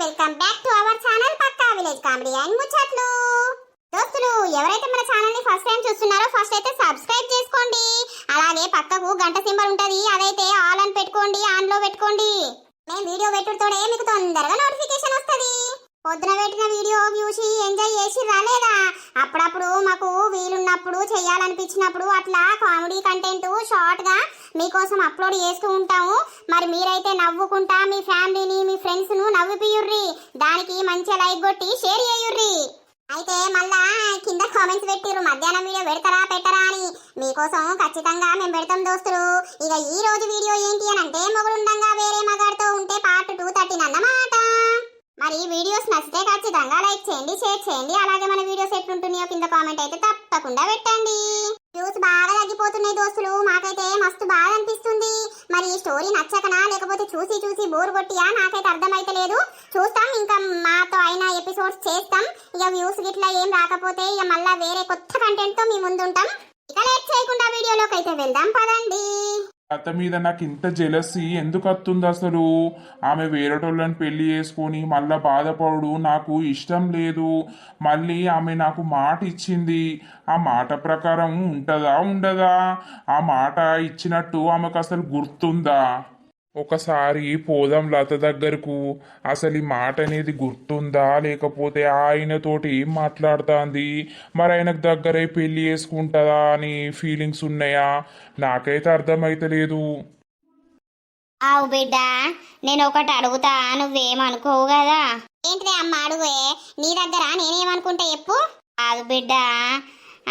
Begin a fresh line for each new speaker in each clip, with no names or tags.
Welcome back to our channel పక్కా village comedy and ముచ్చట్లు. దోస్తులు, ఎవరైతే మన ఛానల్ ని ఫస్ట్ టైం చూస్తున్నారో ఫస్ట్ అయితే సబ్స్క్రైబ్ చేసుకోండి. అలాగే పక్కకు గంట సింబల్ ఉంటది, అదైతే ఆల్ అని పెట్టుకోండి, ఆన్ లో పెట్టుకోండి. నేను వీడియో పెట్టుతోనే మీకు తొందరగా నోటిఫికేషన్ వస్తది. పొద్దున పెట్టిన వీడియో చూసి ఎంజాయ్ చేసి రాలేదా? అప్పుడప్పుడు మాకు వీలున్నప్పుడు చేయాలనిపించినప్పుడు అట్లా కామెడీ కంటెంట్ షార్ట్ గా మీకోసం అప్లోడ్ చేస్తూ ఉంటాము. మరి మీరైతే నవ్వుకుంటా మీ ఫ్యామిలీని మీ ఫ్రెండ్స్ ను నవ్విపియుర్రి. దానికి మంచి లైక్ కొట్టి షేర్ చేయుర్రి. అయితే మళ్ళా కింద కామెంట్స్ పెట్టిర్రు మధ్యాహ్నం వీడియో పెడతారా పెట్టరా అని. మీకోసం ఖచ్చితంగా మేము పెడతాం దోస్తులు. ఇక ఈ రోజు వీడియో ఏంటి అని అంటే, మొగుడుండంగా వేరే మగాడితో ఉంటే పార్ట్ 213 అన్నమాట. మరి వీడియోస్ నచ్చితే ఖచ్చితంగా లైక్ చేయండి, షేర్ చేయండి. అలాగే మన వీడియోస్ ఎట్లుంటున్నాయో కింద కామెంట్ అయితే తప్పకుండా పెట్టండి. వ్యూస్ బాగా తగ్గిపోతున్నాయి దోస్తులు, మాకైతే మస్తు బాగా అనిపిస్తుంది. మరి ఈ స్టోరీ నచ్చకనా లేకపోతే చూసి చూసి బోర్ కొట్టియా నాకైతే అర్థమైతే లేదు. చూస్తాం, ఇంకా మాతో అయిన ఎపిసోడ్స్ చేస్తాం. ఇక వ్యూస్ గిట్లా ఏం రాకపోతే ఇక మళ్ళా వేరే కొత్త కంటెంట్ తో మీ ముందు ఉంటాం. ఇక లేట్ చేయకుండా వీడియోలోకి అయితే వెళ్దాం పదండి.
అత్త మీద నాకు ఇంత జెలసీ ఎందుకు వస్తుంది అసలు? ఆమె వేరేటోళ్ళని పెళ్లి చేసుకొని మళ్ళా బాధపడు నాకు ఇష్టం లేదు. మళ్ళీ ఆమె నాకు మాట ఇచ్చింది, ఆ మాట ప్రకారం ఉంటుందా ఉండదా? ఆ మాట ఇచ్చినట్టు ఆమెకు అసలు గుర్తుందా? ఒకసారి పోదాం లత దగ్గరకు. అసలు ఈ మాట అనేది గుర్తుందా లేకపోతే ఆయనతోటి ఏం మాట్లాడుతుంది? మరి ఆయనకు దగ్గరే పెళ్లి చేసుకుంటుందా అని ఫీలింగ్స్ ఉన్నాయా? నాకైతే అర్థమైతలేదు.
ఆవు బిడ్డ, నేను ఒకటి అడుగుతా, నువ్వేమనుకోవు కదా? ఏంటిదే అమ్మ అడుగే, నీ దగ్గర నేనేమనుకుంటా చెప్పు. ఆవు బిడ్డ,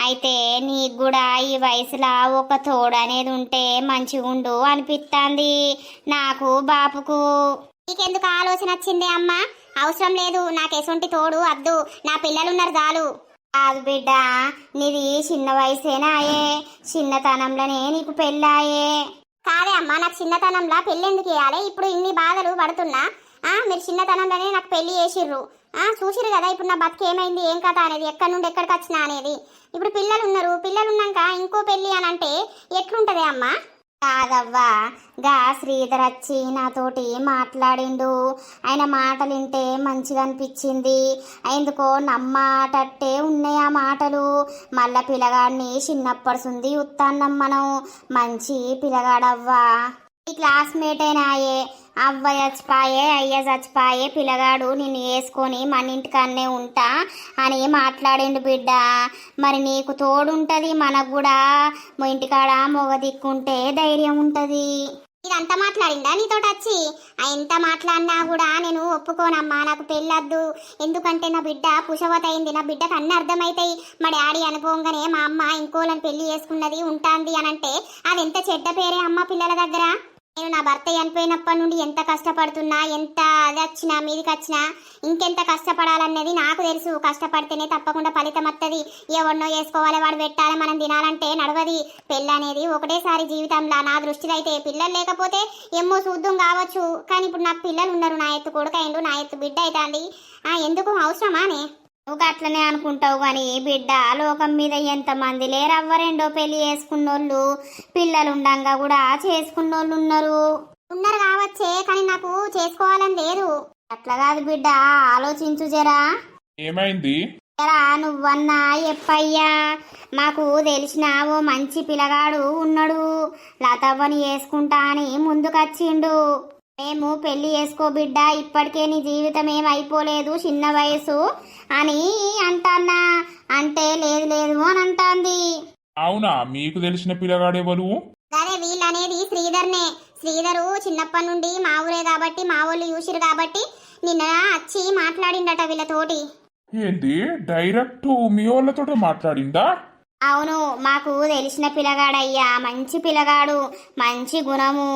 అయితే నీకు కూడా ఈ వయసులో ఒక తోడు అనేది ఉంటే మంచిగా ఉండు అనిపిస్తుంది నాకు బాపుకు. నీకెందుకు ఆలోచన వచ్చింది అమ్మ? అవసరం లేదు, నాకు ఎసొంటి తోడు వద్దు, నా పిల్లలున్నారు చాలు. కాదు బిడ్డ, నీది చిన్న వయసేనాయే, చిన్నతనంలోనే నీకు పెళ్ళాయే. కాదే అమ్మ, నాకు చిన్నతనంలో పెళ్ళెందుకు చేయాలి? ఇప్పుడు ఇన్ని బాధలు పడుతున్నా మీరు చిన్నతనంలోనే నాకు పెళ్లి చేసిర్రు. చూసిరు కదా ఇప్పుడు నా బతుకు ఏమైంది, ఏం కథ అనేది, ఎక్కడి నుండి ఎక్కడికి వచ్చినా అనేది. ఇప్పుడు పిల్లలు ఉన్నారు, పిల్లలు ఉన్నాక ఇంకో పెళ్ళి అని అంటే ఎట్లుంటది అమ్మా? కాదవ్వా, గా శ్రీధర్ వచ్చి నాతోటి మాట్లాడిండు. ఆయన మాటలు వింటే మంచిగా అనిపించింది. ఎందుకో నమ్మాటట్టే ఉన్నాయి ఆ మాటలు. మళ్ళా పిల్లగాడిని చిన్నప్పటి సుంది ఉత్తాన్నం మనం. మంచి పిల్లగాడవ్వా, ఈ క్లాస్మేట్ అయినాయే. అవ్వ చచ్చిపాయే, అయ్య చచ్చిపాయే, పిల్లగాడు నిన్ను వేసుకొని మన ఇంటికన్నే ఉంటా అని మాట్లాడిండు బిడ్డ. మరి నీకు తోడుంటది, మనకు కూడా ఇంటికాడ మొగ దిక్కుంటే ధైర్యం ఉంటది. ఇదంతా మాట్లాడిందా నీతోటి వచ్చి? ఎంత మాట్లాడినా కూడా నేను ఒప్పుకోనమ్మా, నాకు పెళ్ళొద్దు. ఎందుకంటే నా బిడ్డ పుషవత అయింది, నా బిడ్డకు అన్ని అర్థమైతాయి. మా డాడీ అనుభవంగానే మా అమ్మ ఇంకోళ్ళని పెళ్లి చేసుకున్నది ఉంటాంది అని అంటే అది ఎంత చెడ్డ పేరే అమ్మ పిల్లల దగ్గర. నేను నా భర్త చనిపోయినప్పటి నుండి ఎంత కష్టపడుతున్నా, ఎంత అది వచ్చినా మీదికి వచ్చినా ఇంకెంత కష్టపడాలన్నది నాకు తెలుసు. కష్టపడితేనే తప్పకుండా ఫలితం వస్తుంది. ఎవరినో వేసుకోవాలి, వాడు పెట్టాలి, మనం తినాలంటే నడవది. పెళ్ళి అనేది ఒకటేసారి జీవితంలో. నా దృష్టిలో అయితే పిల్లలు లేకపోతే ఏమో చూద్దాం కావచ్చు, కానీ ఇప్పుడు నాకు పిల్లలు ఉన్నారు. నా ఎత్తు కొడుకైండు, నా ఎత్తు బిడ్డ అవుతుంది. ఎందుకు అవసరమానే? నువ్వు అట్లనే అనుకుంటావు కానీ బిడ్డ, లోకం మీద ఎంతమంది లేరవ్వ రెండో పెళ్లి చేసుకున్నోళ్ళు, పిల్లలు ఉండంగా కూడా చేసుకున్నోళ్ళు ఉన్నారు కావచ్చే, కానీ నాకు చేసుకోవాలని లేదు. అట్లా కాదు బిడ్డ, ఆలోచించు జరా.
ఏమైంది?
జరా నువ్వన్నా ఎప్పయ్యా, మాకు తెలిసిన ఓ మంచి పిల్లగాడు ఉన్నాడు, లతవ్వని చేసుకుంటా అని ముందుకొచ్చిండు. మేము పెళ్లి చేసుకో బిడ్డ, ఇప్పటికే నీ జీవితం ఏమైపోలేదు, చిన్న వయసు అని అంటాన్నా అంటే లేదు లేదు అని అంటాంది.
అవునా? మీకు తెలిసిన పిల్లగాడెవరు?
అదే వీళ్ళనేది శ్రీధర్నే. శ్రీధరు చిన్నప్పటి నుండి మా ఊరే కాబట్టి, మా వాళ్ళు చూసిరు కాబట్టి నిన్న వచ్చి మాట్లాడిండట వీళ్ళతోటి.
ఏంది, డైరెక్ట్ మీ వాళ్ళతో మాట్లాడిందా?
అవును, మాకు తెలిసిన పిల్లగాడయ్యా, మంచి పిల్లగాడు, మంచి గుణము,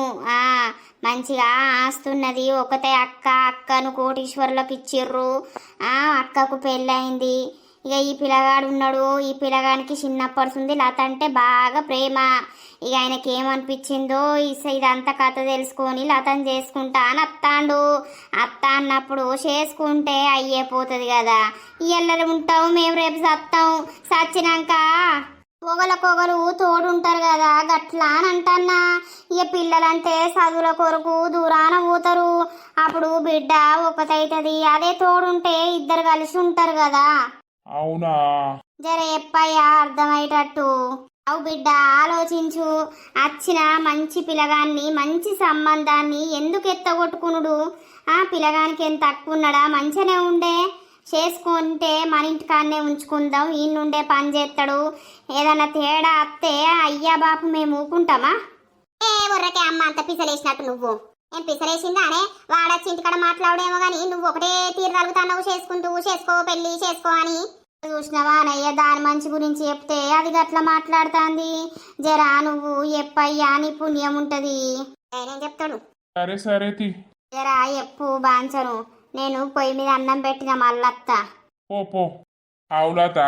మంచిగా ఆస్తున్నది. ఒకతే అక్కను కోటీశ్వరులకు ఇచ్చిర్రు. అక్కకు పెళ్ళయింది. ఇక ఈ పిల్లగాడు ఉన్నాడు, ఈ పిల్లగానికి చిన్నప్పటి లత అంటే బాగా ప్రేమ. ఇక ఆయనకి ఏమనిపించిందో ఇదంతా కథ తెలుసుకొని లతను చేసుకుంటా అని అత్తాండు. అత్త అన్నప్పుడు చేసుకుంటే అయ్యేపోతుంది కదా. ఇయ్యల్లలు ఉంటాం మేము, రేపు సత్తాం, సచ్చినాక ఒకరికొకరు తోడుంటారు కదా గట్లా అని అంటన్నా. ఇక పిల్లలంటే చదువుల కొరకు దూరాన పోతారు, అప్పుడు బిడ్డ ఒకటైతుంది. అదే తోడుంటే ఇద్దరు కలిసి ఉంటారు కదా.
అవునా?
జర ఎప్పయ్యా అర్థమయ్యేటట్టు. అవు బిడ్డ ఆలోచించు. వచ్చిన మంచి పిల్లగాన్ని మంచి సంబంధాన్ని ఎందుకు ఎత్తగొట్టుకునుడు? ఆ పిల్లగానికి ఎంత తక్కువ ఉన్నాడా? మంచిగానే ఉండే చేసుకుంటే మన ఇంటికాన్నే ఉంచుకుందాం, ఈ నుండే పని చేస్తాడు. ఏదన్నా తేడా అత్తే అయ్యా బాపు మేము ఊకుంటామా? ఏ బుర్రకే అమ్మ అంత పిసలేసినట్టు నువ్వు. ఏం పిసలేసిందానే? వాడొచ్చి ఇంటికాడ మాట్లాడేమో గాని నువ్వు ఒకటే తీరు తలుగుతావు, చేసుకుంటూ చేసుకో పెళ్లి చేసుకో అని. చూసినావా అనయ్య, దాని మంచి గురించి చెప్తే అది గట్లా మాట్లాడుతాంది. జరా నువ్వు ఎప్పయ్యా నీ పుణ్యం ఉంటది. నేనేం చెప్తాడు?
సరే సరే తి.
జరా ఎప్పు బాంచను, నేను పొయ్యి మీద అన్నం పెట్టిన మళ్ళత్తా.
పో పో. అవులాత,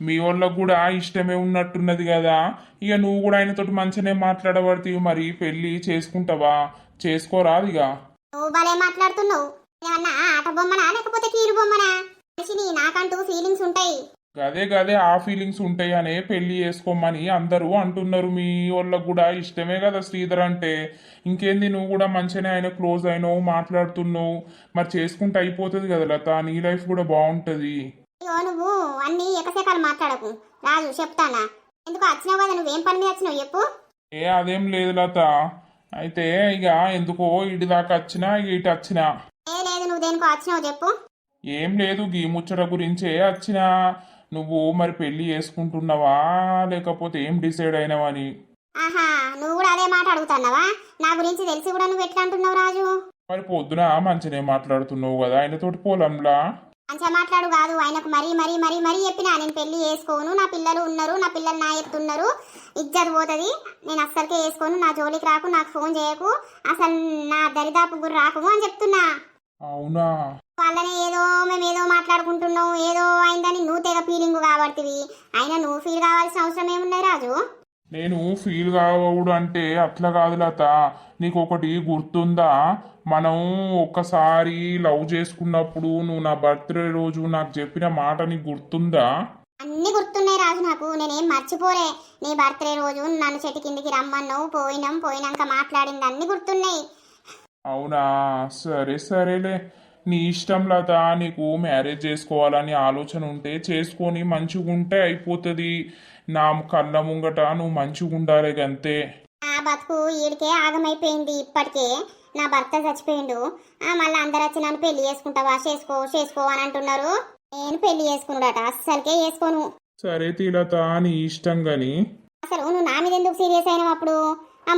మీ వాళ్ళకు కూడా ఇష్టమే ఉన్నట్టున్నది కదా. ఇక నువ్వు కూడా ఆయనతోటి మంచిగానే మాట్లాడబడుతీవి. మరి పెళ్లి చేసుకుంటావా? చేసుకోరాదిగా.
నువ్వు భలే మాట్లాడుతున్నావు. ఏమన్నా ఆట బొమ్మనా లేకపోతే కీరు బొమ్మనా? మనిషిని నాకంటూ ఫీలింగ్స్ ఉంటాయి.
గదే గదే ఆ ఫీలింగ్స్ ఉంటాయనే పెళ్లి చేసుకోమని అందరూ అంటున్నారు. మీ వాళ్ళకు కూడా ఇష్టమే కదా శ్రీధర్ అంటే. ఇంకేంది, నువ్వు కూడా మంచిగానే ఆయన క్లోజ్ అయినావు, మాట్లాడుతున్నావు. మరి చేసుకుంటే అయిపోతుంది కదా లత, నీ లైఫ్ కూడా బాగుంటుంది.
అయ్యో నువ్వు అన్ని ఎకసెకాలు మాట్లాడకు రాజు, చెప్తానా. ఎందుకు వచ్చినావు కదా, నువ్వేం పని మీద వచ్చినావు చెప్పు.
అదేం లేదు లత. అయితే ఇక ఎందుకో ఇటు దాకా వచ్చినా ఇటు వచ్చినా.
లేదు, నువ్వు దేనికో వచ్చినావు చెప్పు.
ఏం లేదు, గీ ముచ్చట గురించే వచ్చినా. నువ్వు మరి పెళ్లి చేసుకుంటున్నావా లేకపోతే ఏం డిసైడ్ అయినావని.
ఆహా, నువ్వు కూడా అదే మాట అడుగుతున్నావా? నా గురించి తెలిసి కూడా నువ్వు ఎట్లా అంటున్నావు రాజు?
మరి పొద్దున మంచినే మాట్లాడుతున్నావు కదా ఆయనతోటి పొలంలా.
మంచిగా మాట్లాడు కాదు, ఆయనకు మరీ మరీ మరీ మరీ చెప్పినా నేను పెళ్లి చేసుకోను, నా పిల్లలు ఉన్నారు, నా పిల్లలు నా ఎత్తున్నారు, ఇజ్జత్ పోతుంది, నేను అస్సలకే వేసుకోను, నా జోలికి రాకు, నాకు ఫోన్ చేయకు, అసలు నా దరిదాపు గురి రాకు అని చెప్తున్నా.
అవునా?
వాళ్ళని మేమేదో మాట్లాడుకుంటున్నావు, ఏదో అయిందని నువ్వు తెగ ఫీలింగ్ కాబడుతుంది. అయినా నువ్వు ఫీల్ కావాల్సిన అవసరం ఏమున్నది రాజు?
నేను ఫీల్ కావడు అంటే అట్లా కాదు లత. నీకు ఒకటి గుర్తుందా? మనం ఒక్కసారి లవ్ చేసుకున్నప్పుడు నువ్వు నా బర్త్డే రోజు నాకు చెప్పిన మాట నీకు గుర్తుందా?
అన్ని గుర్తున్నాయి రాజు నాకు, నేనేం మర్చిపోలే. నీ బర్త్డే రోజు నన్ను చెట్టు కిందికి రమ్మన్నావు, పోయినాక మాట్లాడింది అన్ని గుర్తున్నాయి.
అవునా? సరే సరేలే, నీ ఇష్టం లత. నీకు మ్యారేజ్ చేసుకోవాలని ఆలోచన ఉంటే చేసుకొని మంచిగా ఉంటే అయిపోతుంది. నా కళ్ళ ముంగట నువ్వు మంచిగా ఉండాలి గంతే.
నా బతుకు ఈడికే ఆగమైపోయింది. ఇప్పటికే నా భర్త చచ్చిపోయిండు, మళ్ళీ అందరు వచ్చి నన్ను పెళ్లి చేసుకుంటావా, చేసుకో చేసుకో అని అంటున్నారు. నేను పెళ్లి చేసుకున్నాడట, అస్సలకే చేసుకోను.
సరే తీలత, నీ ఇష్టం గాని.
అసలు నువ్వు నా మీద ఎందుకు సీరియస్ అయినావు అప్పుడు?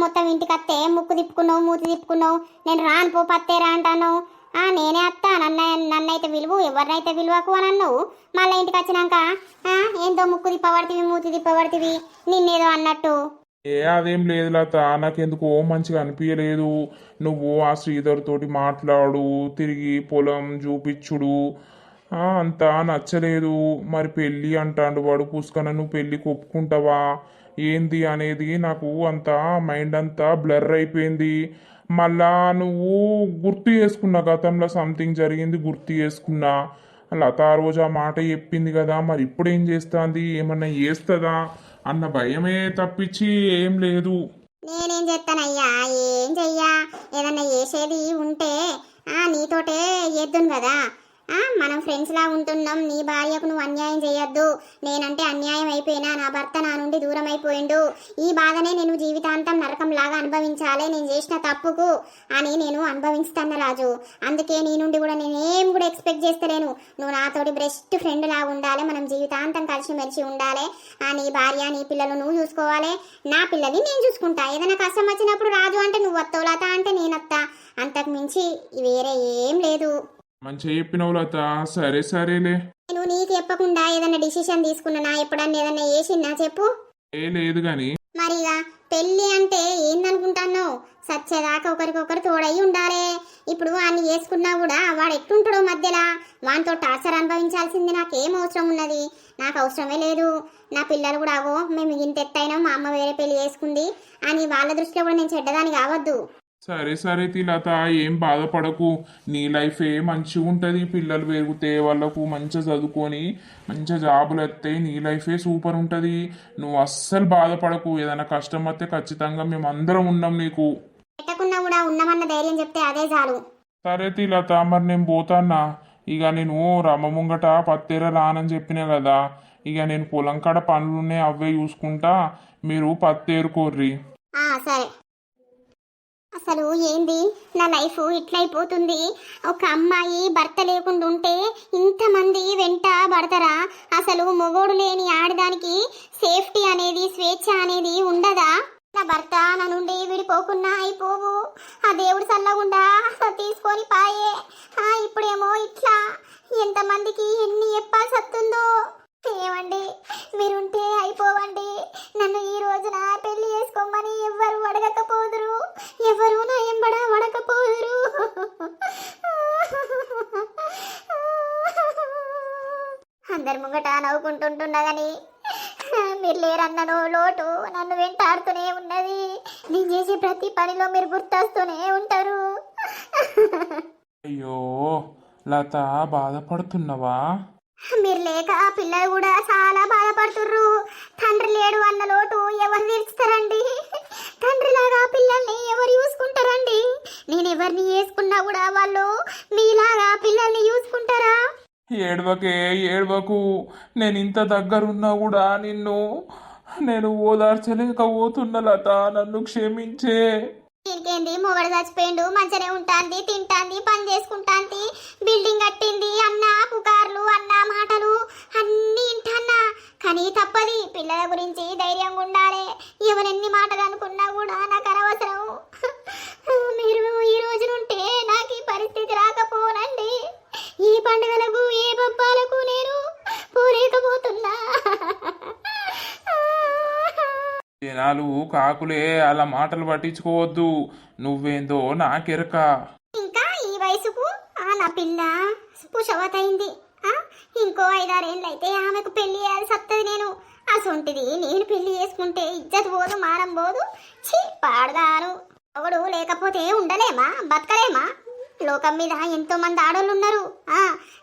మొత్తం ఇంటికి అత్తే ముక్కు తిప్పుకున్నావు, మూతి తిప్పుకున్నావు, నేను రాను పో పత్తేరా అంటాను. నేనే అత్తా, నన్నైతే విలువ, ఎవరినైతే విలువకు అని అన్నావు. మళ్ళీ ఇంటికి వచ్చినాక ఏందో ముక్కు తిప్పబడితివి, మూతి తిప్పబడితివి, నిన్నేదో అన్నట్టు.
అదేం లేదు లత, నాకెందుకో మంచిగా అనిపించలేదు. నువ్వు ఆ శ్రీధర్ తోటి మాట్లాడు, తిరిగి పొలం చూపించుడు అంతా నచ్చలేదు. మరి పెళ్ళి అంటాడు వాడు పుష్కన, నువ్వు పెళ్ళికి ఒప్పుకుంటావా ఏంది అనేది నాకు అంతా మైండ్ అంతా బ్లర్ అయిపోయింది. మళ్ళా నువ్వు గుర్తు చేసుకున్నా, గతంలో సంథింగ్ జరిగింది గుర్తు చేసుకున్నా. లత ఆ రోజు ఆ మాట చెప్పింది కదా, మరి ఇప్పుడు ఏం చేస్తుంది, ఏమన్నా చేస్తుందా అన్న భయమే తప్పించి ఏం లేదు.
నేనేం చేస్తానయ్యా, ఏం చెయ్యా, ఏదన్నా చేసేది ఉంటే నీతోటే చేద్దును కదా. మనం ఫ్రెండ్స్ లా ఉంటున్నాం, నీ భార్యకు నువ్వు అన్యాయం చేయొద్దు, నేనంటే అన్యాయం అయిపోయినా, నా భర్త నా నుండి దూరం అయిపోయిండు, ఈ బాధనే నేను జీవితాంతం నరకం లాగా అనుభవించాలి నేను చేసిన తప్పుకు అని నేను అనుభవిస్తాను రాజు. అందుకే నీ నుండి కూడా నేనేం కూడా ఎక్స్పెక్ట్ చేస్తలేను. నువ్వు నాతోటి బెస్ట్ ఫ్రెండ్ లాగా ఉండాలి, మనం జీవితాంతం కలిసిమెలిసి ఉండాలి. నీ భార్య నీ పిల్లలు నువ్వు చూసుకోవాలి, నా పిల్లల్ని నేను చూసుకుంటా. ఏదైనా కష్టం వచ్చినప్పుడు రాజు అంటే నువ్వు వస్తావు, లత అంటే నేనత్తా, అంతకు మించి వేరే ఏం లేదు.
మంచిగా చెప్పినవు లత. సరే సరేలే.
నేను నీకు చెప్పకుండా ఏదైనా డిసిషన్ తీసుకున్నా, ఎప్పుడన్నా ఏదన్నా చేసినా చెప్పు.
లేదు గాని
మరిగా పెళ్ళి అంటే ఏందనుకుంటాను, సచ్చేదాకా ఒకరికొకరు తోడయి ఉండాలి. ఇప్పుడు వాడిని చేసుకున్నా కూడా వాడు ఎట్టుంటాడో మధ్యలో వానితో టార్చర్ అనుభవించాల్సింది నాకేం అవసరం ఉన్నది? నాకు అవసరమే లేదు. నా పిల్లలు కూడా మేము ఇంత ఎత్తైనా మా అమ్మ వేరే పెళ్లి చేసుకుంది అని వాళ్ళ దృష్టిలో కూడా నేను చెడ్డదాన్ని కావద్దు.
సరే సరే తిలత, ఏం బాధపడకు. నీ లైఫే మంచిగా ఉంటుంది. పిల్లలు పెరిగితే వాళ్ళకు మంచిగా చదువుకొని మంచిగా జాబులు వస్తాయి. నీ లైఫే సూపర్ ఉంటుంది. నువ్వు అస్సలు బాధపడకు. ఏదైనా కష్టం వస్తే ఖచ్చితంగా మేము అందరం ఉన్నాం నీకు.
పెట్టకున్నా కూడా ఉన్నామన్న ధైర్యం చెప్తే అదే చాలు.
సరే తిలత, మరి నేను పోతాన్నా. ఇక నేను రమ్మ ముంగట పత్తేర రానని చెప్పినా కదా. ఇక నేను పొలం కాడ పనులున్నాయి, అవే చూసుకుంటా. మీరు పత్తేరుకోర్రి.
సరే. అసలు ఏంది నా లైఫ్ ఇట్లయిపోతుంది? ఒక అమ్మాయి భర్త లేకుండా ఉంటే ఇంతమంది వెంట పడతారా? అసలు మొగోడు లేని ఆడదానికి సేఫ్టీ అనేది, స్వేచ్ఛ అనేది ఉండదా? నా భర్త నా నుండి విడిపోకున్నా అయిపోవు, ఆ దేవుడు చల్లగుండా తీసుకొని పాయే. ఇప్పుడేమో ఇట్లా ఎంతమందికి ఎన్ని చెప్పాల్సి వస్తుందో. ఏమండి, మీరుంటే అయిపోవండి. నన్ను ఈ రోజున పెళ్లి చేసుకోమని ఎవ్వరు అడగకపోదురు, ఎవరు నా ఎంబడ పడకపోదురు. అందరి ముంగట నవ్వుకుంటుంటున్నా గాని మీరు లేరన్నను లోటు నన్ను వెంటాడుతూనే ఉన్నది. నేను చేసే ప్రతి పనిలో మీరు గుర్తొస్తూనే ఉంటారు.
అయ్యో లత, బాధపడుతున్నావా?
మీరు లేక ఆ పిల్లలు కూడా చాలా బాధపడుతుర్రు. తండ్రి లేడు అన్న లోటు ఎవరు తీర్చుతారండి? తండ్రిలాగా పిల్లల్ని ఎవరు చూసుకుంటారండి? నేను ఎవరిని వేసుకున్నా కూడా వాళ్ళు మీలాగా పిల్లల్ని చూసుకుంటారా?
ఏడవకే ఏడవకు. నేను ఇంత దగ్గరున్నా కూడా నేను ఓదార్చలేకపోతున్నా లత, నన్ను క్షమించే.
దీనికేంది, మొగడు చచ్చిపోయిండు, మంచిగానే ఉంటాంది, తింటాంది, పని చేసుకుంటాంది, బిల్డింగ్ కట్టింది అన్న పుకార్లు అన్న మాటలు అన్నీ ఇంటన్నా. కానీ తప్పది, పిల్లల గురించి ధైర్యంగా ఉండాలి. ఎవరెన్ని మాటలు అనుకున్నా కూడా నాకు అనవసరం. మీరు ఈ రోజు నుంటే నాకు ఈ పరిస్థితి రాకపోనండి. ఈ పండుగలకు ఏ పబ్బాలకు నేను పోలేకపోతున్నా.
జనాలు కాకులే, అలా మాటలు పట్టించుకోవద్దు. నువ్వేందో నాకెరక.
ఇంకా ఈ వయసుకు నా పిల్ల పుషవతైంది. ఇంకో 5-6 ఏళ్ళు అయితే ఆమెకు పెళ్లి చేయాల్సి వస్తుంది. నేను అసొంటిది నేను పెళ్లి చేసుకుంటే ఇజ్జత్ పోదు, మానం పోదు. ఛీ, పాడదాను. ఒకడు లేకపోతే ఉండలేమా, బతకలేమా? లోకం మీద ఎంతో మంది ఆడోళ్ళు ఉన్నారు.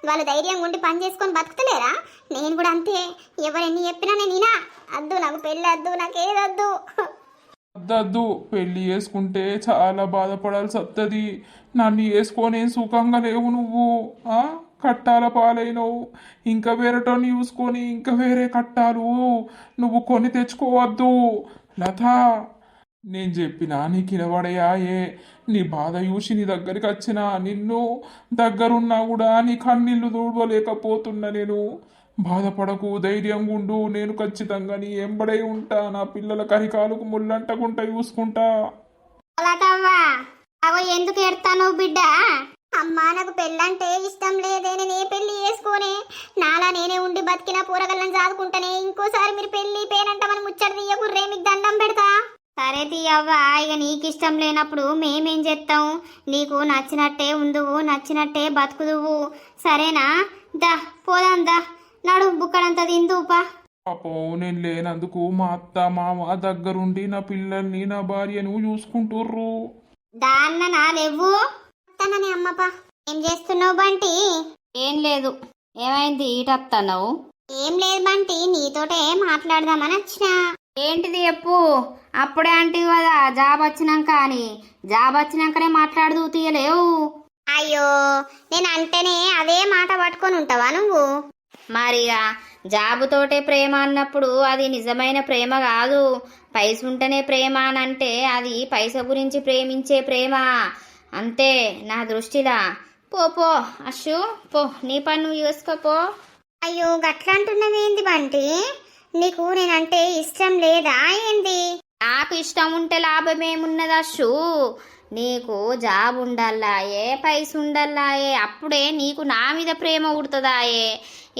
వాళ్ళు ధైర్యంగా ఉండి పని చేసుకొని బతుకుతలేరా? నేను కూడా అంతే. ఎవరెన్ని చెప్పినా నేనా అద్దు, నాకు పెళ్ళి వద్దు, నాకేదద్దు.
వద్దద్దు, పెళ్లి చేసుకుంటే చాలా బాధపడాల్సి వస్తుంది. నన్ను వేసుకొని సుఖంగా లేవు నువ్వు. కట్టాల పాలైనవు. ఇంకా వేరేటోని చూసుకొని ఇంకా వేరే కట్టాలు నువ్వు కొని తెచ్చుకోవద్దు లత. నేను చెప్పినా నీకు ఇనబడయా? నీ బాధ చూసి నీ దగ్గరికి వచ్చిన నిన్ను దగ్గరున్నా కూడా నీ కన్నీళ్లు దూడవలేకపోతున్నా. నేను బాధపడకు, ధైర్యంగా ఉండు. నేను ఖచ్చితంగా నీ ఎంబడై ఉంటా. నా పిల్లల కరికాలకు ముళ్ళంటకుంటా చూసుకుంటా.
అలాటవ్వా, అగో ఎందుకు ఎడతాను బిడ్డ? అమ్మా, నాకు పెళ్ళంటే ఇష్టం లేదే. నేనే పెళ్లి చేసుకునే నాలా నేనే ఉండి బతికిన పూరగల్లని చాదుకుంటానే. ఇంకోసారి మీరు పెళ్లి పేరంటమని ముచ్చట తీయకుర్రే, మీకు దండం పెడతా. సరే తీయవ్వా, ఇక నీకు ఇష్టం లేనప్పుడు మేమేం చేస్తాం? నీకు నచ్చినట్టే ఉందువు, నచ్చినట్టే బతుకుదువు, సరేనా? దా పోదాం, దా నడు, బుక్కడంతా తిందుపా.
పాపం, నేను లేనందుకు మా అత్త మామ దగ్గరుండి నా పిల్లల్ని నా భార్యను చూసుకుంటుర్రు.
దాన్న నాలేవు తనని అమ్మపా. ఏం చేస్తున్నావు బంటి?
ఏం లేదు. ఏమైంది ఈటత్తన్నావు?
ఏం లేదు బంటి, నీతోటే మాట్లాడదామని వచ్చిన.
ఏంటిది చెప్పు. అప్పుడే అంటివి కదా జాబ్ వచ్చినాక అని. జాబ్ వచ్చినాకనే మాట్లాడుతూ తీయలేవు.
అయ్యో, నేను అంటేనే అదే మాట పట్టుకొని ఉంటావా నువ్వు?
మరిగా జాబుతోటే ప్రేమ అన్నప్పుడు అది నిజమైన ప్రేమ కాదు. పైస ఉంటేనే ప్రేమ అని అంటే అది పైస గురించి ప్రేమించే ప్రేమ అంతే నా దృష్టిలా. పో పో అషు, పో, నీ పని నువ్వు చూసుకోపో.
అయ్యో, గట్లా అంటున్నవేంది బంటి? నీకు నేనంటే ఇష్టం లేదా ఏంది?
నాకు ఇష్టం ఉంటే లాభం ఏమున్నది అషు? నీకు జాబ్ ఉండాలాయే, పైస ఉండాలాయే, అప్పుడే నీకు నా మీద ప్రేమ ఉడుతుందాయే.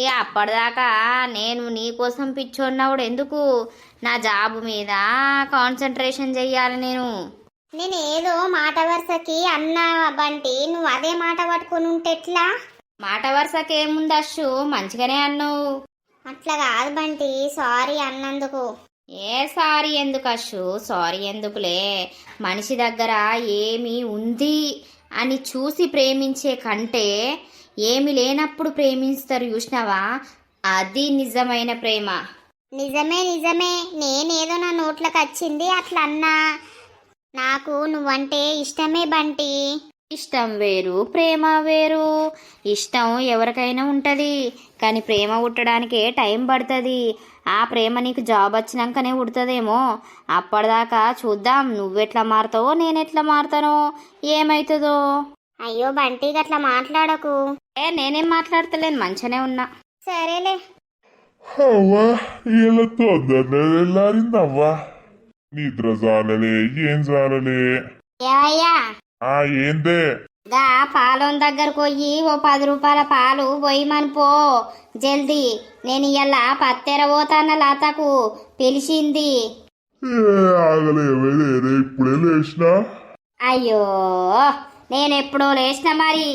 ఇక అప్పటిదాకా నేను నీకోసం పిచ్చోన్నప్పుడు ఎందుకు? నా జాబ్ మీద కాన్సన్ట్రేషన్ చెయ్యాలి నేను.
నేనేదో మాట వరుసకి అన్నా బంటి, నువ్వు అదే మాట పట్టుకొని ఉంటే ఎట్లా?
మాట వరుసకేముంది అషు, మంచిగానే అన్నావు.
అట్లా కాదు బంటి, సారీ అన్నందుకు.
ఏ సారీ ఎందుకు అషు, సారీ ఎందుకులే. మనిషి దగ్గర ఏమి ఉంది అని చూసి ప్రేమించే కంటే ఏమి లేనప్పుడు ప్రేమిస్తారు చూసినావా, అది నిజమైన ప్రేమ.
నిజమే నిజమే, నేనేదో నా నోట్లోకి వచ్చింది అట్లా అన్నా. నాకు నువ్వంటే ఇష్టమే బంటి.
ఇష్టం వేరు, ప్రేమ వేరు. ఇష్టం ఎవరికైనా ఉంటుంది, కానీ ప్రేమ పుట్టడానికే టైం పడుతుంది. ఆ ప్రేమ నీకు జాబ్ వచ్చినాకనే పుడుతుందేమో. అప్పటిదాకా చూద్దాం, నువ్వెట్లా మారుతావో నేనెట్లా మారుతానో, ఏమవుతుందో.
అయ్యో బంటి అట్లా మాట్లాడకు.
నేనేం మాట్లాడతలేను, మంచిగానే ఉన్నా.
సరేలే.
అవ్వా ఇలా తొందరనే వెళ్ళారిందవ్వా. నిద్ర జాలలే, ఏం జాలలే.
ఏవయ్యా,
ఏందే?
గా పాలొన్ దగ్గరకు పోయి ఓ 10 రూపాయల పాలు పోయిమని పో జల్దీ. నేను ఇయ్యాల పత్తెర పోతాన్న లతకు పిలిచింది.
ఆగలేవే, నేనే ఇప్పుడే లేచినా.
అయ్యో, నేనెప్పుడో లేచిన, మరి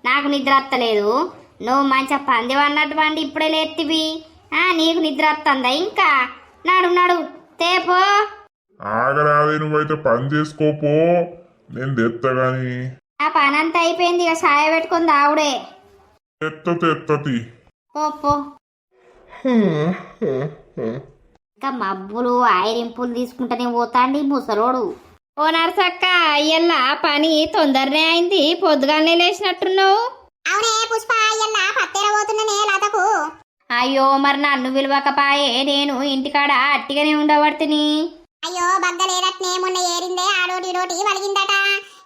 నాకు నిద్ర వస్తలేదు. నువ్వు మంచిగా పంది అన్నట్టు పండి ఇప్పుడే లేత్తివి. నీకు నిద్ర వస్తుందా ఇంకా? నడు నడు తేపో.
ఆగరావే, నువ్వైతే పని చేసుకోపో, నేను తెత్తా గాని.
ఆ పనంతా అయిపోయింది, ఇక సాయ పెట్టుకుని దావుడే.
తెత్తతి.
పో. ఇంకా మబ్బులు ఆయిరింపులు తీసుకుంటూనే పోతాండి ముసలోడు. ఓ నర్సక్క, అయ్యల్లా పని తొందరనే అయింది, పొద్దుగానే లేచినట్టున్నావు.
అవునే పుష్ప, ఇయ్యాల పత్తేర పోతున్ననే లతకు.
అయ్యో, మరి నన్ను విలువకపాయే, నేను ఇంటికాడ అట్టిగానే ఉండబడుతుని.
అయ్యో బగ్గలేదట్నే, మొన్న ఏరిందే ఆడోటి రోటి వలిగిందట.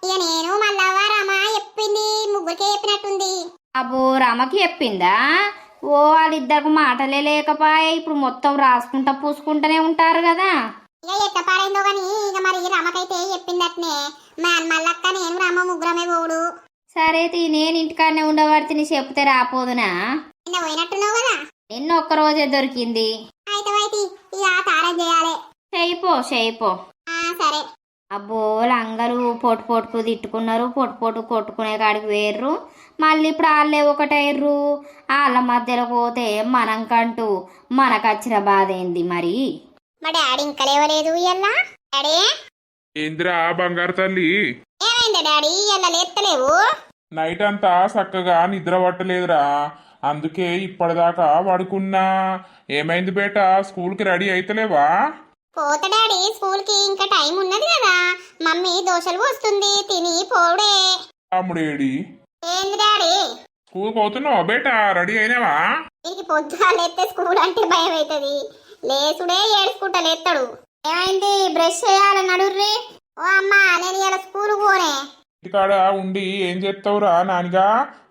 ఇక నేను మళ్ళవ్వ రమ చెప్పింది, ముగ్గురికే చెప్పినట్టుంది.
అబ్బో, రమకి చెప్పిందా? ఓ, వాళ్ళిద్దరికి మాటలే లేకపాయే, ఇప్పుడు మొత్తం రాసుకుంటా పూసుకుంటూనే ఉంటారు కదా.
ఇక ఎట్ట పాడైందో గాని, ఇక మరి రమకైతే చెప్పిందట్నే. మళ్ళక్క నేను రమ ముగ్గురమే పోవుడు.
సరే నేను ఇంటికాడనే ఉండబడుతుని, చెప్తే రాపోదునా?
నిన్న పోయినట్టున్నావు కదా.
నిన్న ఒక్కరోజే దొరికింది.
అయితే ఇక తారం చేయాలి.
చేయిపో.
సరే.
అబ్బో, లంగలు పొట్టుకు తిట్టుకున్నారు, పొట్టు కొట్టుకునే కాడికి వేర్రు. మళ్ళీ ఇప్పుడు వాళ్ళే ఒకటైర్రు. వాళ్ళ మధ్యలో పోతే మనంకంటూ మనకచ్చిన బాధ ఏంది మరి?
మా డాడీ ఇంకా లేవలేదు ఇయ్యల్లా. డాడీ,
ఏంద్రా బంగారు తల్లి,
ఏమైంది డాడీ, ఇయ్యల్లా లేస్తలేవు?
నైట్ అంతా చక్కగా నిద్ర పట్టలేదురా, అందుకే ఇప్పటిదాకా పడుకున్నా. ఏమైంది బేట, స్కూల్కి రెడీ అయితలేవా?
పోత డాడీ, స్కూల్ కి ఇంకా టైం ఉన్నది కదా. మమ్మీ దోశలు పోస్తుంది, తిని పోవుడే.
తమ్ముడేడి?
ఏంది డాడీ?
స్కూల్ పోతున్నావా బేట, రెడీ అయినావా?
దీనికి పొద్దుగా లేస్తే స్కూల్ అంటే భయం అవుతుంది. లేసుడే ఏడుచుకుంటా లేస్తాడు.
ఏమైంది? బ్రష్ చేయాలని నడుర్రి.
ఓ అమ్మా, నేను ఇలా స్కూల్ పోనే.
ఇంటికాడ ఉండి ఏం చెప్తావురా నానిగా?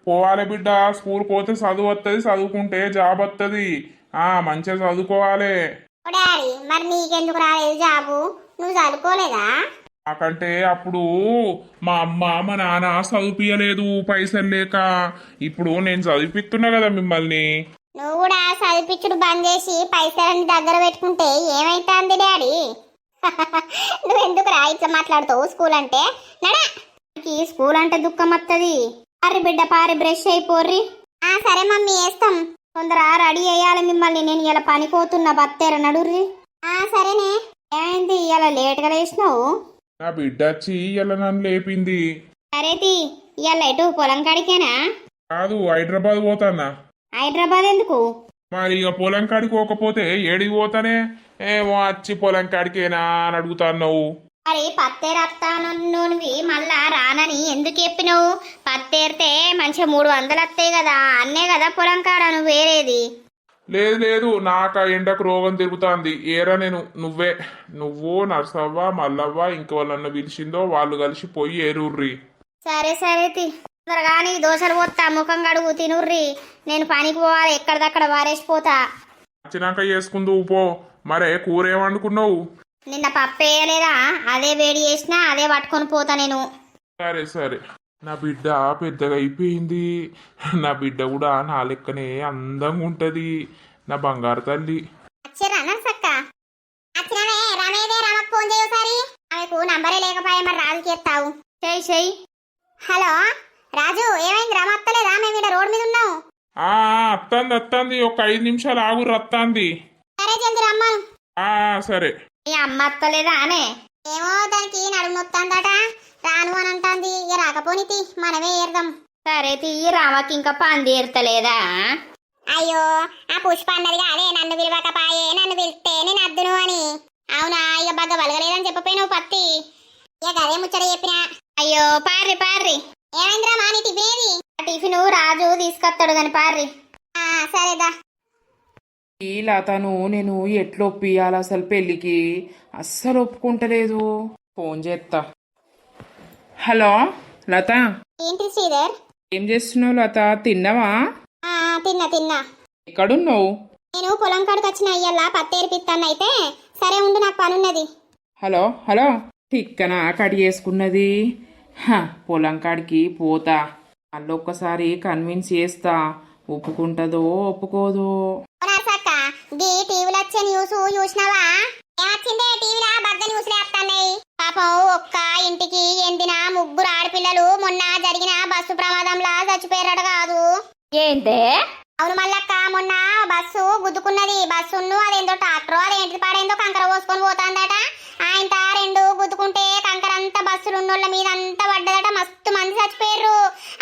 పోవాలి బిడ్డ, స్కూల్ పోతే చదువు వస్తుంది, చదువుకుంటే జాబ్ వస్తుంది. మంచిగా చదువుకోవాలి.
ఓ డాడీ, మరి నీకెందుకు రాలేదు జాబు? నువ్వు చదువుకోలేదా?
నాకంటే అప్పుడు మా అమ్మ మా నాన్న చదివిపియలేదు పైసలు లేక. ఇప్పుడు నేను చదివిపిస్తున్నా కదా మిమ్మల్ని.
నువ్వు కూడా చదివిపించుడు బంద్ చేసి పైసలన్నీ దగ్గర పెట్టుకుంటే ఏమైతుంది డాడీ? నువ్వెందుకు రా ఇట్లా మాట్లాడుతావు? స్కూల్ అంటే నడా.
స్కూల్ అంటే దుఃఖం వస్తుంది. పారి బిడ్డ పారి, బ్రష్ అయిపోర్రి.
సరే మమ్మీ, వేస్తాం.
తొందర రెడీ అయ్యాలి మిమ్మల్ని. నేను ఇలా పనికోతున్నా, బత్తేర నడుర్రి.
సరేనే.
ఏమైంది ఇలా లేట్గా లేచినావు?
నా బిడ్డ వచ్చి ఇలా నన్ను లేపింది.
సరేతి, ఇవాళ ఎటు పొలం కాడికేనా?
కాదు, హైదరాబాద్ పోతానా.
హైదరాబాద్ ఎందుకు?
మరి ఇక పొలం కాడికి పోకపోతే ఏడికి పోతానే? ఏమో వచ్చి పొలం కాడికేనా అని అడుగుతాన్నావు.
మరి పత్తేరత్తానువి మళ్ళా రానని ఎందుకు చెప్పినావు? పత్తేరితే మంచిగా 300 వస్తాయి కదా, అన్నే కదా పొలం కాడ, నువ్వు వేరేది.
లేదు, నాకు ఆ ఎండకు రోగం తిరుగుతుంది. ఏరా నేను నువ్వు నర్సవ్వ మల్లవ్వ ఇంక వాళ్ళన్న పిలిచిందో వాళ్ళు కలిసి పోయి ఏరుర్రి.
సరే తొందరగాని దోశలు పోతా, ముఖం కడుగు, తినుర్రి. నేను పనికి పోవాలి, ఎక్కడిదక్కడ వారేసిపోతా.
వచ్చినాక చేసుకుందువు పో. మరే కూర ఏమనుకున్నావు?
నిన్న పప్పు వేయలేదా? అదే వేడి చేసినా అదే పట్టుకొని పోతా నేను.
సరే. నా బిడ్డ పెద్దగా అయిపోయింది. నా బిడ్డ కూడా నా లెక్కనే అందంగా ఉంటది. నా బంగారు తల్లి.
వచ్చారా నర్సక్క? వచ్చినవే. రమేదే, రమకు ఫోన్ చేయసారి. ఆమెకు నంబరే లేకపోయా, మరి రాజుకి ఎత్తావు.
చెయ్యి.
హలో రాజు, ఏమైంది? రమ వస్తలేదా? మేము ఇక్కడ రోడ్ మీద ఉన్నాం.
అత్తంది. ఒక 5 నిమిషాలు ఆగురు, అత్తంది.
సరే జల్ది రమ్మను.
సరే.
నీ అమ్మ అత్తలేదా అనే?
ఏమో దానికి నడుము నొత్తాందట, రాను అని అంటాంది. ఇక రాకపోనితి మనమే ఏర్దాం.
సరే తీయి, రామకి ఇంకా పని ఏర్తలేదా?
అయ్యో ఆ పుష్ప అన్నదిగా అదే నన్ను విలువకపాయే, నన్ను పిలిస్తే నేను అద్దును అని. అవునా, ఇక బాగా బలగలేదని చెప్పపోయినావు పత్తి. ఇక అదే ముచ్చట చెప్పినా.
అయ్యో పార్రి పార్రి.
ఏమైందిరా మా నీ టిఫిన్ ఏది?
టిఫిన్ రాజు తీసుకొస్తాడు గాని పార్రి.
సరేదా.
ఈ లతను నేను ఎట్లా ఒప్పియాలి అసలు పెళ్ళికి? అస్సలు ఒప్పుకుంటలేదు. ఫోన్ చేస్తా. హలో లత,
ఏంటి శ్రీధర్?
ఏం చేస్తున్నావు లత? తిన్నావా?
తిన్నా.
ఎక్కడున్నావు?
నేను పొలం కాడికి వచ్చిన ఇయ్యాల పత్తి ఏర్పిస్తానైతే. సరే ఉండు, నాకు పనున్నది.
హలో హలో, టిక్కన కట్ చేసుకున్నది. పొలం కాడికి పోతా, మళ్ళొక్కసారి కన్విన్స్ చేస్తా. ఒప్పుకుంటుందో ఒప్పుకోదో.
గీ టీవీలో వచ్చే న్యూస్ చూసినావా? ఏమొచ్చిందే టీవీలో? బద్ద న్యూస్లే వస్తున్నాయి. పాపం ఒక్క ఇంటికి ఎందిన 3 ఆడపిల్లలు మొన్న జరిగిన బస్సు ప్రమాదంలా చచ్చిపోయారట కాదు.
ఏంటే?
అవును మల్లక్క, మొన్న బస్సు గుద్దుకున్నది. బస్సును అదేందో ట్రాక్టర్ అదేంటి పాడేందో కంకర పోసుకొని పోతాందట. ఆయన 2 గుద్దుకుంటే కంకర అంతా బస్సులు ఉన్నోళ్ళ మీద అంతా పడ్డదట. మస్తు మంది చచ్చిపోయారు.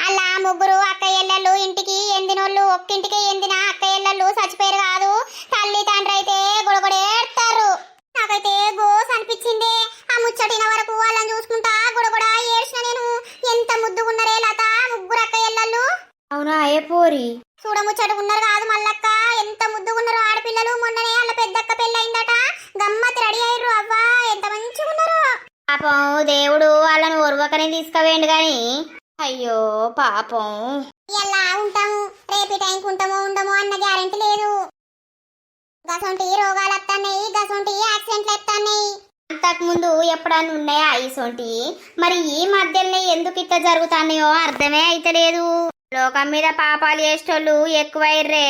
అలా 3 అక్కయ్యళ్ళు ఇంటికి ఎందినోళ్ళు, ఒక్కింటికి ఎందిన అక్కయ్యళ్ళు చచ్చిపోయారు కాదు. తల్లి తండ్రి అయితే గుడగొడేడతారు. నాకైతే గోస్ అనిపించింది. ఆ ముచ్చటిన వరకు వాళ్ళని చూసుకుంటా గుడగొడ ఏడ్చిన నేను. ఎంత ముద్దుగున్నారే లత 3 అక్కయ్యళ్ళు.
అవునా ఏ పోరి?
చూడముచ్చట ఉన్నారు కాదు మల్లక్క, ఎంత ముద్దుగున్నారు ఆడపిల్లలు. మొన్ననే వాళ్ళ పెద్దక్క పెళ్ళయిందట, గమ్మత్ రెడీ అయ్యారు. అవ్వా ఎంత మంచిగా ఉన్నారు.
పాపం దేవుడు వాళ్ళని ఒరవకనే తీసుకువేయండు గాని. అయ్యో పాపం.
ఎలా ఉంటాము, రేపు టైంకి ఉంటామో ఉండమో అన్న గ్యారెంటీ లేదు. గసొంటి రోగాలు వస్తున్నాయి, గసొంటి యాక్సిడెంట్లు వస్తున్నాయి.
అంతకు ముందు ఎప్పుడన్నా ఉన్నాయా ఇసోంటి? మరి ఈ మధ్యలోనే ఎందుకు ఇట్లా జరుగుతున్నాయో అర్థమే అయితలేదు. లోకం మీద పాపాలు చేసేటోళ్ళు ఎక్కువైర్రే.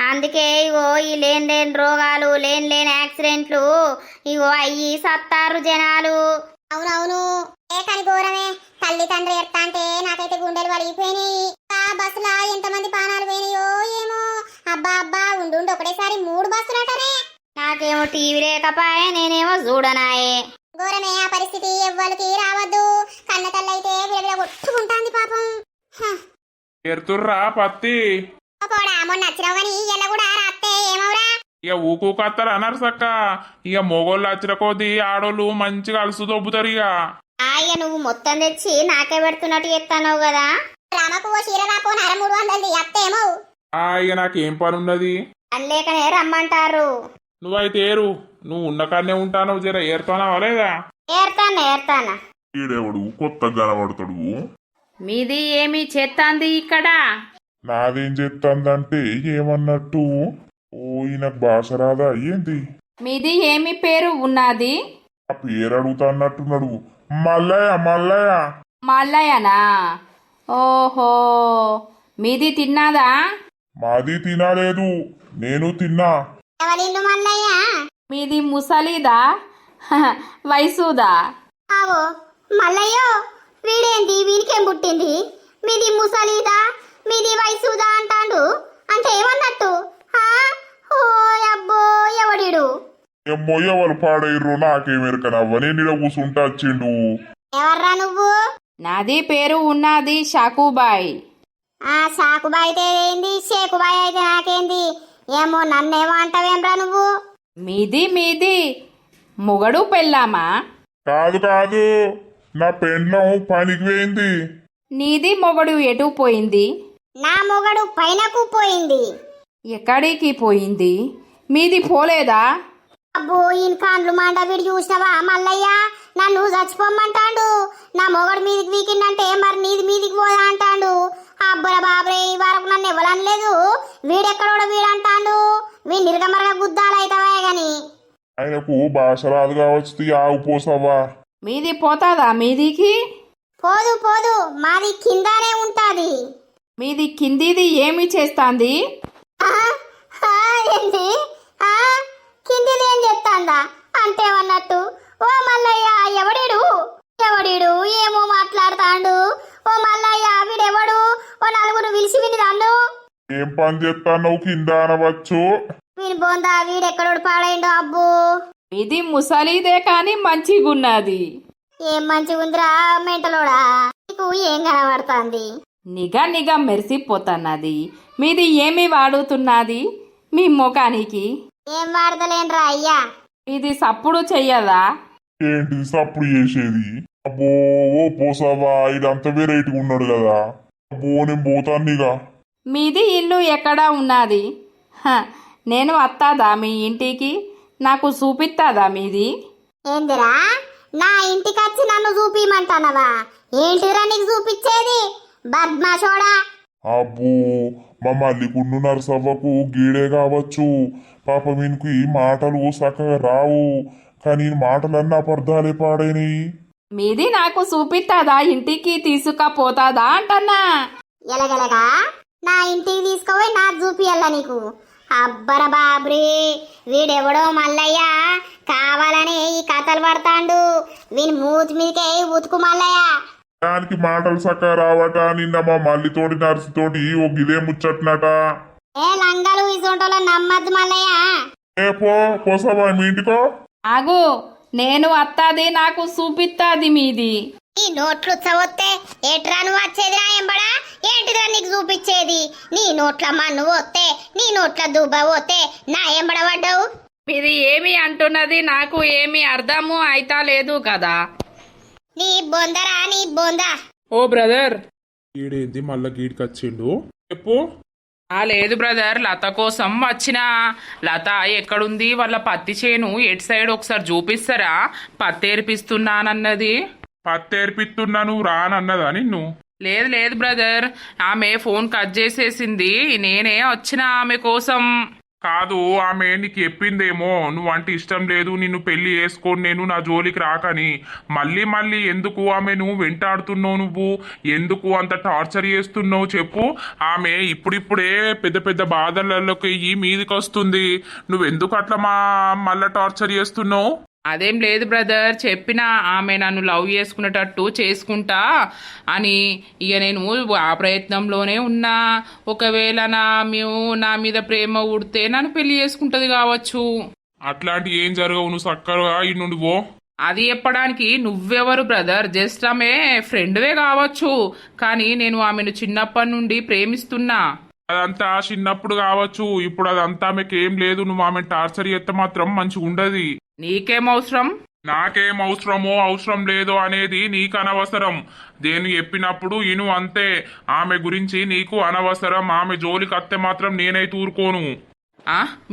అందుకే ఇగో ఈ లేని రోగాలు, లేని యాక్సిడెంట్లు ఇగో అయ్యి సత్తారు జనాలు.
అవునవును, ఏ కాని ఘోరమే. తల్లి తండ్రి ఎత్తా అంటే నాకైతే గుండెలు వలిగిపోయినాయి. ఆ బస్సులా ఎంతమంది ప్రాణాలు పోయినాయో ఏమో. అబ్బా అబ్బా, ఉండు ఒకటేసారి 3 బస్సులు అటనే.
నాకేమో టీవీ లేకపాయే, నేనేమో చూడనాయే.
ఘోరమే ఆ పరిస్థితి, ఎవ్వరికి రావద్దు. కన్న తల్లి అయితే విడవిడ కొట్టుకుంటాంది పాపం.
ఎరుతుర్రా పత్తి.
పోడా, మొన్న వచ్చినావు గాని ఇలా కూడా రాస్తే ఏమవురా?
ఇక ఊకూకత్తారు అన్నారు సక్క. ఇక మొగోళ్ళు వచ్చిన కొద్దీ ఆడోళ్ళు మంచిగా అలసు దొబ్బుతారు. ఇక
ఇక నువ్వు మొత్తం తెచ్చి నాకే పెడుతున్నట్టు చెప్తావు కదా.
రామకు ఓ చీర రాపో 300 అత్తేమో.
ఇక నాకేం పని ఉన్నది?
అన్లేకనే రమ్మంటారు.
నువ్వైతే ఏరు, నువ్వు ఉన్న కాడనే ఉంటాను. జర ఏరుతానావా లేదా?
ఏర్తానా.
ఈడెవడు కొత్తగా కనబడతాడు?
మీది ఏమి చేస్తాంది ఇక్కడ?
నాదేం చెప్తాందంటే ఏమన్నట్టు? ఓ ఈయనకు భాష రాదా ఏంది?
మీది ఏమి పేరు ఉన్నది?
ఆ పేరు అడుగుతా అన్నట్టున్నాడు. మల్లయ్య మల్లయ్య.
మల్లయ్యనా? ఓహో, మీది తిన్నాదా?
మాది తినలేదు, నేను తిన్నా.
ఎవరిల్లు మల్లయ్య?
మీది ముసలిదా వయసుదా?
ఆవో మల్లయ్యో, వీడేంటి వీనికేం పుట్టింది? మీది ముసలిదా మీది వయసుదా అంటాడు. అంటే ఏమన్నట్టు? ఓ అబ్బో, ఎవడిడు?
ఏమో ఎవరు పాడైర్రు నాకేమెరకనవ్వ. నేను ఇడ కూసుంటా వచ్చిండు.
ఎవర్రా నువ్వు?
నాది పేరు ఉన్నది షాకుబాయ్.
షాకుబాయ్ అయితే ఏంది, షేకుబాయ్ అయితే నాకేంది? ఏమో నన్నేమో అంటావేమ్రా నువ్వు?
మీది మొగడు పెళ్ళామా?
కాదు కాదు, నా పెండ్లం పనికి పోయింది.
నీది మొగడు ఎటు పోయింది?
నా మొగడు పైనకు పోయింది.
ఎక్కడికి పోయింది? మీది పోలేదా?
అబ్బో, ఈయన కాండ్లు మాండ వీడు చూసినావా మల్లయ్య? నన్ను చచ్చిపోమ్మంటాడు. నా మొగడు మీదికి వీకిందంటే మరి నీది మీదికి పోదా అంటాడు. అబ్బరా బాబరే, ఈ వరకు నన్ను ఇవ్వాలనలేదు. వీడెక్కడోడ వీడంటాడు. వీడు నిర్గమరగా గుద్దాలైతావా గాని.
ఆయనకు భాష రాదు కావచ్చు. ఆవు పోసవ్వా.
మీది పోతాదా మీదికి?
పోదు, మాది కిందనే ఉంటాది.
మీది కిందిది ఏమి చేస్తాంది?
ఏంటి? కిందిది ఏం చెప్తాందా అంటే అన్నట్టు? ఓ మల్లయ్య, ఎవడీడు ఏమో మాట్లాడతాండు. ఓ మల్లయ్య, వీడెవడు? ఓ 4 పిలిచి విని దాన్ను.
ఏం పని చేస్తాను కింద అనవచ్చు?
వీని బోందా వీడెక్కడోడు పాడైండో అబ్బో.
ఇది ముసలిదే కాని మంచిగున్నది.
ఏం మంచిగుందిరా మెంటలోడా, నీకు ఏం కనబడుతుంది?
నిఘా నిఘా మెరిసిపోతున్నది. మీది ఏమి వాడుతున్నది మీ ముఖానికి?
ఏం వాడతలేనురా అయ్యా.
ఇది సప్పుడు చెయ్యదా?
ఏంటి సప్పుడు చేసేది? అబ్బో ఓ పోసావా, ఇదంతా వెరైటీగా ఉన్నాడు కదా. అబ్బో నేను పోతాను.
మీది ఇల్లు ఎక్కడ ఉన్నది? నేను వస్తాదా మీ ఇంటికి? నాకు చూపిస్తాదా మీది?
ఏందిరా నా ఇంటికి వచ్చి నన్ను చూపిమంటానవా? ఏంటిరా నీకు చూపించేది బద్మాషోడా?
అబ్బో మా మల్లికుండు నరసవ్వకు గీడే కావచ్చు. పాప వీనికి మాటలు చక్కగా రావు, కానీ మాటలన్నీ అబద్ధాలే పాడైనయి.
మీది నాకు చూపిస్తాదా? ఇంటికి తీసుకపోతాదా అంటన్నా.
ఎలగలగా నా ఇంటికి తీసుకుపోయి నాకు చూపియాల నీకు. అబ్బర బాబ్రీ, వీడెవడో మల్లయ్య కావాలని ఈ కథలు పడతాండు. వీని మూతి మీదకే ఉతుకు మల్లయ్య.
దానికి మాటలు చక్కగా రావట. నిన్న మా మల్లితోటి నర్సుతోటి ఓ గిదే ముచ్చట్నట.
ఏ లంగలు ఈ సొంటలో నమ్మద్దు మల్లయ్య.
ఏ పోసావా మీ ఇంటికో?
ఆగు, నేను వస్తాది, నాకు చూపిస్తాది మీది.
ఈ నోట్లు చవొత్తే ఏట్రా నువ్వు వచ్చేది నా ఎంబడా? ఏంటిదా నీకు చూపించేది? నీ నోట్ల మన్ను పోతే, నీ నోట్ల దుబ్బ పోతే నా ఎంబడ పడ్డావు.
మీది ఏమి అంటున్నది నాకు ఏమి అర్థము అయితా లేదు కదా.
నీ బొందరా నీ బొందా.
ఓ బ్రదర్, ఈడేంది మళ్ళా గీడికి వచ్చిండు? చెప్పు.
లేదు బ్రదర్, లత కోసం వచ్చిన. లత ఎక్కడుంది? వాళ్ళ పత్తి చేను ఎటు సైడ్ ఒకసారి చూపిస్తారా? పత్తి ఏర్పిస్తున్నానన్నది.
పత్తేర్పిస్తున్నా నువ్వు రానన్నదా నిన్ను?
లేదు లేదు బ్రదర్, ఆమె ఫోన్ కట్ చేసేసింది. నేనే వచ్చిన ఆమె కోసం.
కాదు, ఆమె నీకు చెప్పిందేమో నువ్వంటే ఇష్టం లేదు, నిన్ను పెళ్లి చేసుకొని నేను నా జోలికి రాకని. మళ్ళీ మళ్ళీ ఎందుకు ఆమెను వెంటాడుతున్నావు? నువ్వు ఎందుకు అంత టార్చర్ చేస్తున్నావు చెప్పు. ఆమె ఇప్పుడిప్పుడే పెద్ద పెద్ద బాధలలోకి ఈ మీదికి వస్తుంది. నువ్వెందుకు అట్లా మళ్ళా టార్చర్ చేస్తున్నావు?
అదేం లేదు బ్రదర్, చెప్పిన ఆమె నన్ను లవ్ చేసుకునేటట్టు చేసుకుంటా అని. ఇక నేను ఆ ప్రయత్నంలోనే ఉన్నా. ఒకవేళ నా మీద ప్రేమ ఉడితే నన్ను పెళ్లి చేసుకుంటది కావచ్చు.
అట్లాంటి ఏం జరగవు, నువ్వు చక్కగా ఈ నుండి పో.
అది చెప్పడానికి నువ్వెవరు బ్రదర్? జస్ట్ ఆమె ఫ్రెండ్వే కావచ్చు, కానీ నేను ఆమెను చిన్నప్పటి నుండి ప్రేమిస్తున్నా.
అదంతా చిన్నప్పుడు కావచ్చు, ఇప్పుడు అదంతా ఆమెకేం లేదు. నువ్వు ఆమె టార్చర్ చేస్తే మాత్రం మంచిగా ఉండదు.
నీకేం అవసరం?
నాకేం అవసరమో అవసరం లేదో అనేది నీకు అనవసరం. దేని చెప్పినప్పుడు ఇను అంతే. ఆమె గురించి నీకు అనవసరం. ఆమె జోలికి అత్తే మాత్రం నేనైతే ఊరుకోను.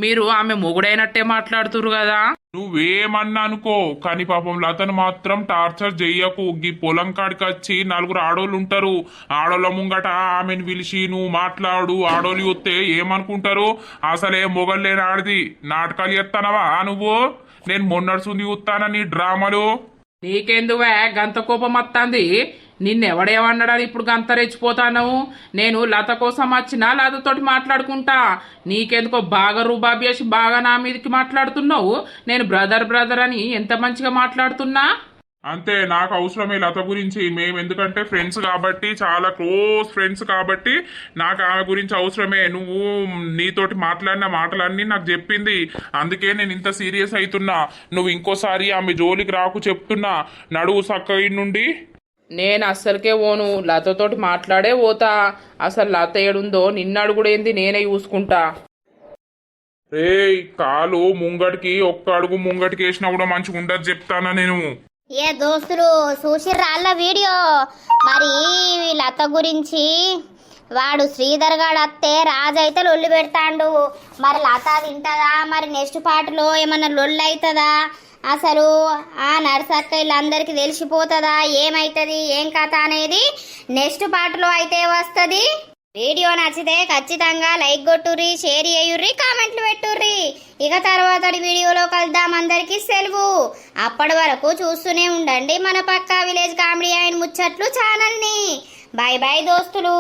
మీరు ఆమె మొగుడైనట్టే మాట్లాడుతురు కదా.
నువ్వేమన్నా అనుకో, కానీ పాపం లతను మాత్రం టార్చర్ చెయ్యకు. ఈ పొలం కాడికి వచ్చి నలుగురు ఆడోళ్ళు ఉంటారు. ఆడోళ్ళ ముంగట ఆమెను పిలిచి నువ్వు మాట్లాడు. ఆడోళ్ళు చూస్తే ఏమనుకుంటారు? అసలే మొగళ్ళేని ఆడిది నాటకాలు చేస్తానవా నువ్వు? నేను మొన్నడుసుంది చూస్తానా నీ డ్రామాలు?
నీకెందువే గంత కోపం వస్తుంది? నిన్నెవడేమన్నాడని ఇప్పుడు గంత రెచ్చిపోతాను? నేను లత కోసం వచ్చినా లతతోటి మాట్లాడుకుంటా. నీకెందుకో బాగా రూబాబేసి బాగా నా మీదకి మాట్లాడుతున్నావు. నేను బ్రదర్ అని ఎంత మంచిగా మాట్లాడుతున్నా.
అంతే, నాకు అవసరమే లత గురించి. మేము ఎందుకంటే ఫ్రెండ్స్ కాబట్టి, చాలా క్లోజ్ ఫ్రెండ్స్ కాబట్టి నాకు ఆమె గురించి అవసరమే. నువ్వు నీతోటి మాట్లాడిన మాటలన్నీ నాకు చెప్పింది, అందుకే నేను ఇంత సీరియస్ అవుతున్నా. నువ్వు ఇంకోసారి ఆమె జోలికి రాకు చెప్తున్నా. నడువు సక్క నుండి.
నేను అస్సలకే ఓను, లతతోటి మాట్లాడే పోతా. అసలు లత ఏడుందో నిన్నడుగుడేంది నేనే చూసుకుంటా.
రేయ్, కాలు ముంగటికి ఒక్క అడుగు ముంగటికి వేసినా కూడా మంచిగా ఉండదు చెప్తానా నేను.
ఏ దోస్తులు చూసిర్రాళ్ళ వీడియో? మరి లత గురించి వాడు శ్రీధర్ గాడు అత్తే రాజు అయితే లొల్లి పెడతాండు. మరి లత తింటదా? మరి నెక్స్ట్ పార్ట్లో ఏమన్నా లొల్లి అవుతుందా? అసలు ఆ నర్సక్క వీళ్ళందరికీ తెలిసిపోతుందా? ఏమవుతుంది ఏం కథ అనేది నెక్స్ట్ పార్ట్లో అయితే వస్తుంది. వీడియో నచ్చితే ఖచ్చితంగా లైక్ కొట్టుర్రి, షేర్ చేయుర్రి, కామెంట్లు పెట్టుర్రి. ఇక తర్వాత వీడియోలో కలుద్దాం. అందరికీ సెలవు. అప్పటి వరకు చూస్తూనే ఉండండి మన పక్కా విలేజ్ కామెడీ అండ్ ముచ్చట్లు ఛానల్ని. బై బై దోస్తులు.